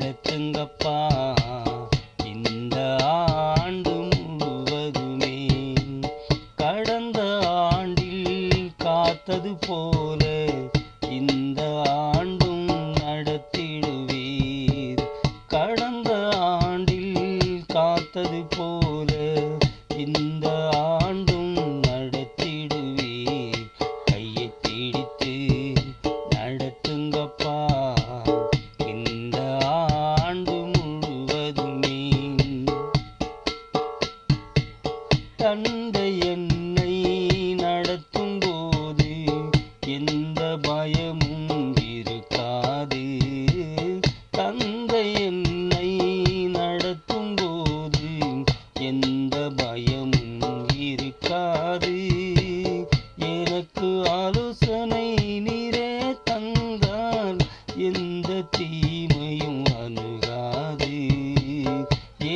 நடத்துங்கப்பா இந்த ஆண்டு முழுவதுமே. கடந்த ஆண்டில் காத்தது போல இந்த ஆண்டும் நடத்திடுவீர். கடந்த ஆண்டில் காத்தது போல இந்த ஆண்டும் நடத்திடுவீர். கையை பிடித்து நடத்துங்கப்பா இந்த ஆண்டு முழுவதுமே. தந்தை என்னை நடத்தும் போது எந்த பயமும் இருக்காது. தந்தை என்னை நடத்தும் போது எந்த பயமும் இருக்காது. எனக்கு ஆலோசனை நீரே தந்தால் எந்த தீமையும் அணுகாது.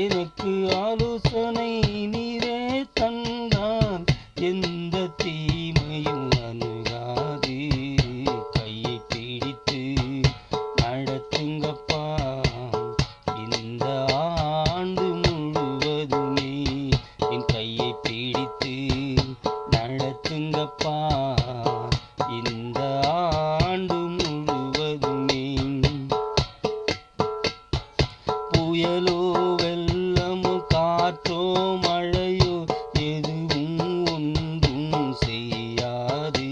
எனக்கு ஆலோசனை நீரே தந்தால் எந்த தீமையும் அணுகாது. கையை பிடித்து நடத்துங்கப்பா இந்த ஆண்டு முழுவதுமே. என் கையை பிடித்து நடத்துங்கப்பா இந்த ஆண்டு முழுவதுமே. புயலோ வெள்ளமோ காற்றோ மழையோ எதுவும் ஒன்றும் செய்யாது.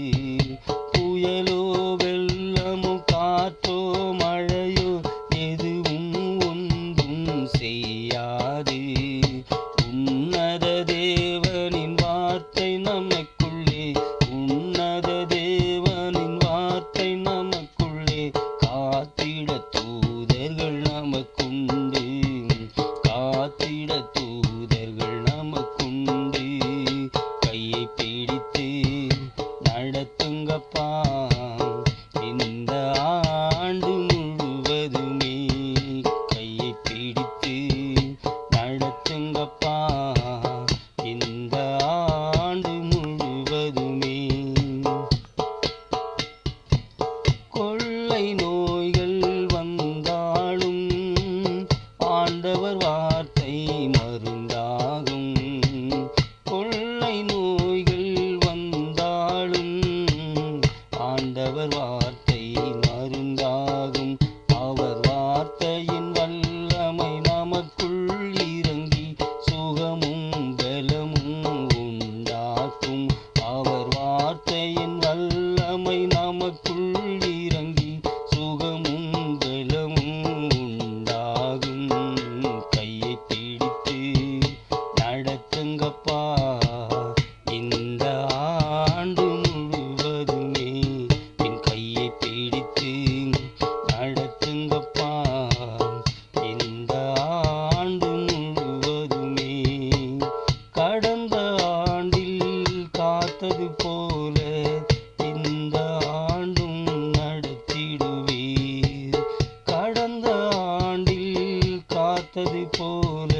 புயலோ வெள்ளமோ காற்றோ மழையோ எதுவும் ஒன்றும் செய்யாது. உன்னத தேவனின் வார்த்தை நமக்குள்ளே, உன்னத தேவனின் வார்த்தை நமக்குள்ளே, காத்திட தூதர்கள் நமக்குண்டு, காத்திட தூதர்கள் நமக்குண்டு. கையை பிடித்து நடத்துங்கப்பா இந்த ஆண்டு முழுவதுமே. கையை பிடித்து நடத்துங்கப்பா இந்த ஆண்டு முழுவதுமே. கொள்ளை நோய்கள் வந்தாலும் ஆண்டவர் வார்த்தை மருந்தாகும். கொள்ளை நோய்கள் வந்தாலும் ஆண்டவர் வார்த்தை மருந்தாகும். அவர் வார்த்தையின் வல்லமை நமக்குள் இறங்கி சுகமும் பலமும் உண்டாக்கும். அவர் வார்த்தையின் வல்லமை நமக்குள் இறங்கி சுகமும் பலமும் உண்டாகும். கையை பிடித்து நடத்துங்கப்பா இந்த ஆண்டு முழுவதுமே. என் கையை பிடித்து நடத்துங்கப்பா இந்த ஆண்டு முழுவதுமே. கடந்த ஆண்டில் காத்தது போல இந்த ஆண்டும் நடத்திடுவீர். கடந்த ஆண்டில் காத்தது போல